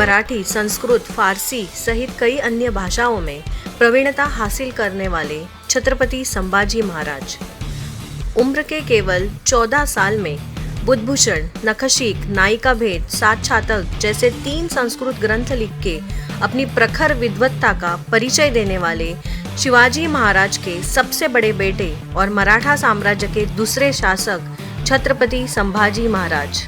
मराठी, संस्कृत, फारसी सहित कई अन्य भाषाओं में प्रवीणता हासिल करने वाले छत्रपति संभाजी महाराज उम्र के केवल 14 साल में बुद्धभूषण, नखशिख, नायिका भेद, सात छातक जैसे 3 संस्कृत ग्रंथ लिख के अपनी प्रखर विद्वत्ता का परिचय देने वाले शिवाजी महाराज के सबसे बड़े बेटे और मराठा साम्राज्य के दूसरे शासक छत्रपति संभाजी महाराज।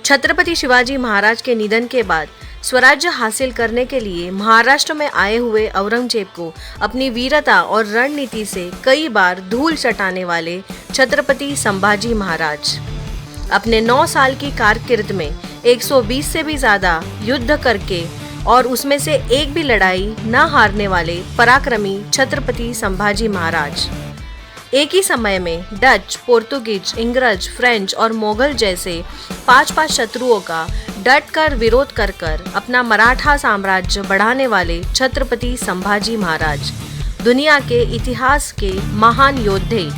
छत्रपति शिवाजी महाराज के निधन के बाद स्वराज्य हासिल करने के लिए महाराष्ट्र में आए हुए औरंगजेब को अपनी वीरता और रणनीति से कई बार धूल चटाने वाले छत्रपति संभाजी महाराज अपने 9 साल की कारकिर्द में 120 से भी ज्यादा युद्ध करके और उसमें से एक भी लड़ाई न हारने वाले पराक्रमी छत्रपति संभाजी महाराज एक ही समय में डच, पोर्तुगीज, इंग्रज, फ्रेंच और मुगल जैसे 5 शत्रुओं का डट कर विरोध कर अपना मराठा साम्राज्य बढ़ाने वाले छत्रपति संभाजी महाराज दुनिया के इतिहास के महान योद्धे,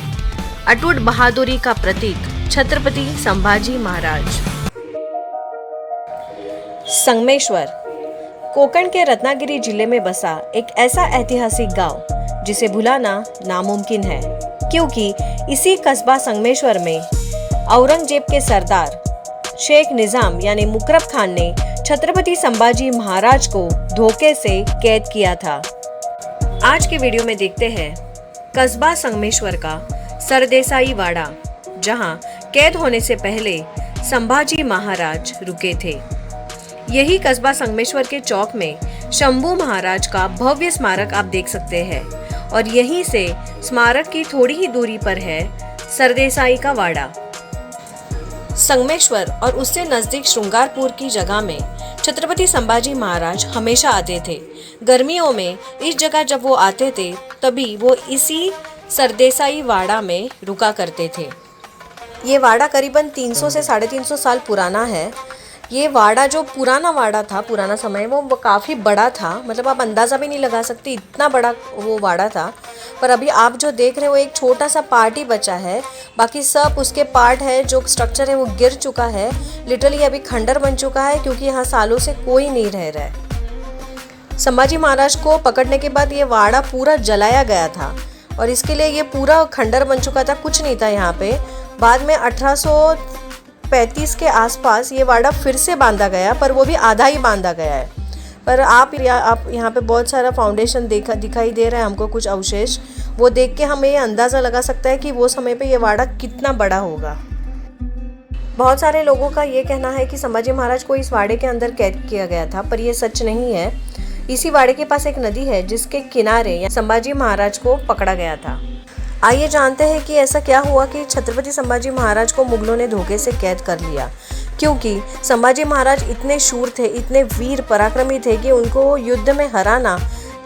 अटूट बहादुरी का प्रतीक छत्रपति संभाजी महाराज। संगमेश्वर कोकण के रत्नागिरी जिले में बसा एक ऐसा ऐतिहासिक गांव जिसे भुलाना नामुमकिन है, क्योंकि इसी कस्बा संगमेश्वर में औरंगजेब के सरदार शेख निजाम यानी मुकरब खान ने छत्रपति संभाजी महाराज को धोखे से कैद किया था। आज के वीडियो में देखते हैं कस्बा संगमेश्वर का सरदेसाई वाड़ा, जहां कैद होने से पहले संभाजी महाराज रुके थे। यही कस्बा संगमेश्वर के चौक में शंभू महाराज का भव्य स्मारक आप देख सकते हैं और यहीं से स्मारक की थोड़ी ही दूरी पर है सरदेसाई का वाड़ा। संगमेश्वर और उससे नजदीक श्रृंगारपुर की जगह में छत्रपति संभाजी महाराज हमेशा आते थे। गर्मियों में इस जगह जब वो आते थे तभी वो इसी सरदेसाई वाड़ा में रुका करते थे। ये वाड़ा करीबन 300 से 350 साल पुराना है। ये वाड़ा जो पुराना वाड़ा था, पुराना समय, वो काफ़ी बड़ा था, मतलब आप अंदाज़ा भी नहीं लगा सकते इतना बड़ा वो वाड़ा था। पर अभी आप जो देख रहे हो एक छोटा सा पार्ट ही बचा है, बाकी सब उसके पार्ट है, जो स्ट्रक्चर है वो गिर चुका है, लिटरली अभी खंडर बन चुका है, क्योंकि यहाँ सालों से कोई नहीं रह रहा है। संभाजी महाराज को पकड़ने के बाद ये वाड़ा पूरा जलाया गया था और इसके लिए ये पूरा खंडर बन चुका था, कुछ नहीं था यहाँ पे। बाद में 1835 के आसपास ये वाड़ा फिर से बांधा गया, पर वो भी आधा ही बांधा गया है। पर आप यहाँ पे बहुत सारा फाउंडेशन दिखाई दे रहा है हमको, कुछ अवशेष, वो देख के हमें ये अंदाज़ा लगा सकता है कि वो समय पे ये वाड़ा कितना बड़ा होगा। बहुत सारे लोगों का ये कहना है कि संभाजी महाराज को इस वाड़े के अंदर कैद किया गया था, पर यह सच नहीं है। इसी वाड़े के पास एक नदी है जिसके किनारे संभाजी महाराज को पकड़ा गया था। आइए जानते हैं कि ऐसा क्या हुआ कि छत्रपति संभाजी महाराज को मुगलों ने धोखे से कैद कर लिया। क्योंकि संभाजी महाराज इतने शूर थे, इतने वीर पराक्रमी थे कि उनको युद्ध में हराना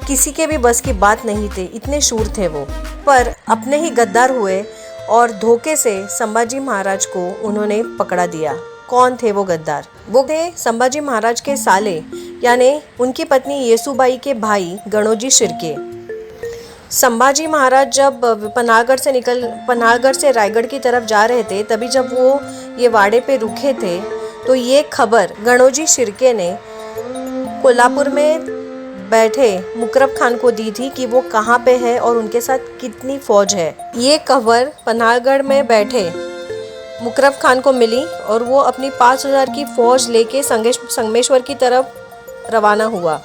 किसी के भी बस की बात नहीं थी, इतने शूर थे वो। पर अपने ही गद्दार हुए और धोखे से संभाजी महाराज को उन्होंने पकड़ा दिया। कौन थे वो गद्दार? वो थे संभाजी महाराज के साले, यानी उनकी पत्नी येसुबाई के भाई गणोजी शिर्के। संभाजी महाराज जब पनाहगढ़ से रायगढ़ की तरफ जा रहे थे, तभी जब वो ये वाड़े पे रुके थे तो ये खबर गणोजी शिर्के ने कोल्हापुर में बैठे मुकरब खान को दी थी कि वो कहाँ पे है और उनके साथ कितनी फौज है। ये खबर पनाहगढ़ में बैठे मुकरब खान को मिली और वो अपनी 5000 की फौज लेके संगमेश्वर की तरफ रवाना हुआ।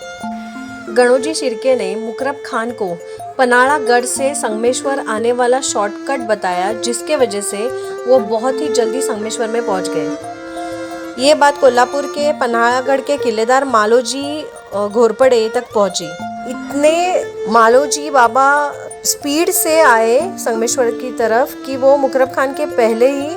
गणोजी शिर्के ने मुकरब खान को पनाड़ागढ़ से संगमेश्वर आने वाला शॉर्टकट बताया, जिसके वजह से वो बहुत ही जल्दी संगमेश्वर में पहुंच गए। ये बात कोल्हापुर के पनाड़ागढ़ के किलेदार मालोजी घोरपड़े तक पहुंची। इतने मालोजी बाबा स्पीड से आए संगमेश्वर की तरफ कि वो मुकरब खान के पहले ही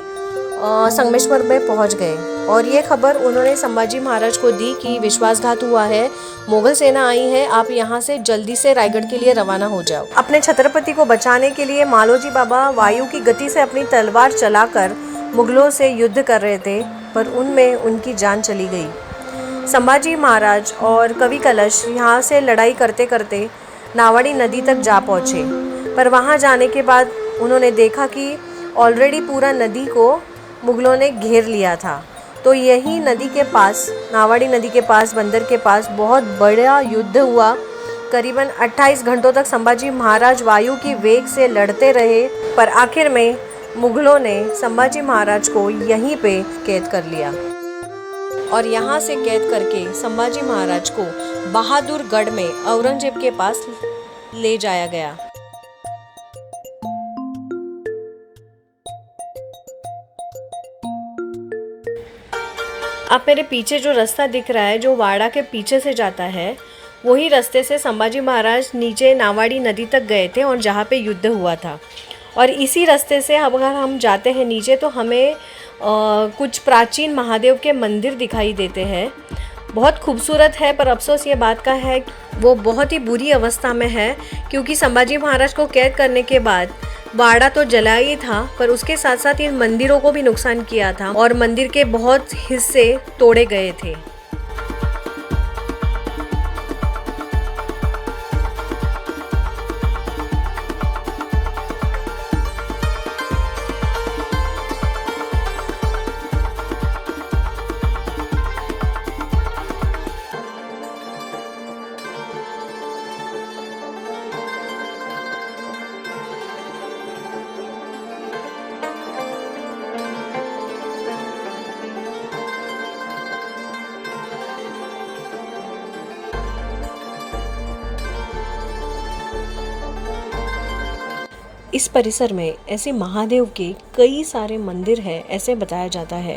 संगमेश्वर में पहुंच गए और ये खबर उन्होंने संभाजी महाराज को दी कि विश्वासघात हुआ है, मुगल सेना आई है, आप यहाँ से जल्दी से रायगढ़ के लिए रवाना हो जाओ। अपने छत्रपति को बचाने के लिए मालोजी बाबा वायु की गति से अपनी तलवार चलाकर मुगलों से युद्ध कर रहे थे, पर उनमें उनकी जान चली गई। संभाजी महाराज और कवि कलश यहाँ से लड़ाई करते करते नावाड़ी नदी तक जा पहुँचे, पर वहाँ जाने के बाद उन्होंने देखा कि ऑलरेडी पूरा नदी को मुगलों ने घेर लिया था। तो यही नदी के पास, नावाड़ी नदी के पास, बंदर के पास बहुत बड़ा युद्ध हुआ। करीबन 28 घंटों तक संभाजी महाराज वायु की वेग से लड़ते रहे, पर आखिर में मुगलों ने संभाजी महाराज को यहीं पे कैद कर लिया और यहाँ से कैद करके संभाजी महाराज को बहादुरगढ़ में औरंगजेब के पास ले जाया गया। आप मेरे पीछे जो रास्ता दिख रहा है, जो वाड़ा के पीछे से जाता है, वही रास्ते से संभाजी महाराज नीचे नावाड़ी नदी तक गए थे और जहाँ पे युद्ध हुआ था। और इसी रास्ते से अगर हम जाते हैं नीचे तो हमें कुछ प्राचीन महादेव के मंदिर दिखाई देते हैं। बहुत खूबसूरत है, पर अफसोस ये बात का है वो बहुत ही बुरी अवस्था में है, क्योंकि संभाजी महाराज को कैद करने के बाद वाड़ा तो जला ही था, पर उसके साथ साथ इन मंदिरों को भी नुकसान किया था और मंदिर के बहुत हिस्से तोड़े गए थे। इस परिसर में ऐसे महादेव के कई सारे मंदिर हैं, ऐसे बताया जाता है।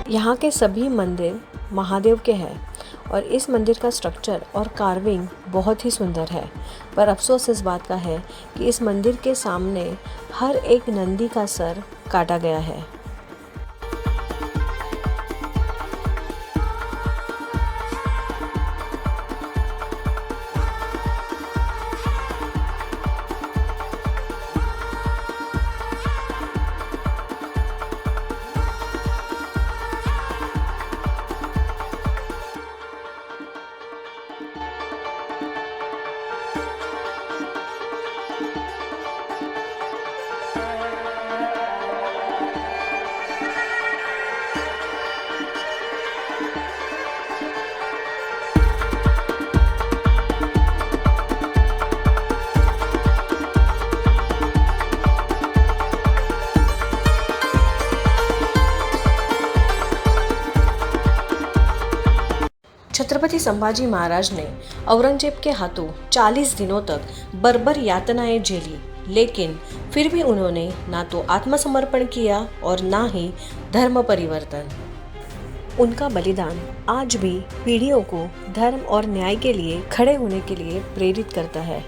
यहाँ के सभी मंदिर महादेव के हैं और इस मंदिर का स्ट्रक्चर और कार्विंग बहुत ही सुंदर है, पर अफसोस इस बात का है कि इस मंदिर के सामने हर एक नंदी का सर काटा गया है। छत्रपति संभाजी महाराज ने औरंगजेब के हाथों 40 दिनों तक बर्बर यातनाएं झेली, लेकिन फिर भी उन्होंने ना तो आत्मसमर्पण किया और ना ही धर्म परिवर्तन। उनका बलिदान आज भी पीढ़ियों को धर्म और न्याय के लिए खड़े होने के लिए प्रेरित करता है।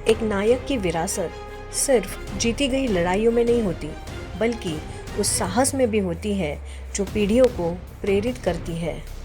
एक नायक की विरासत सिर्फ जीती गई लड़ाइयों में नहीं होती, बल्कि उस साहस में भी होती है जो पीढ़ियों को प्रेरित करती है।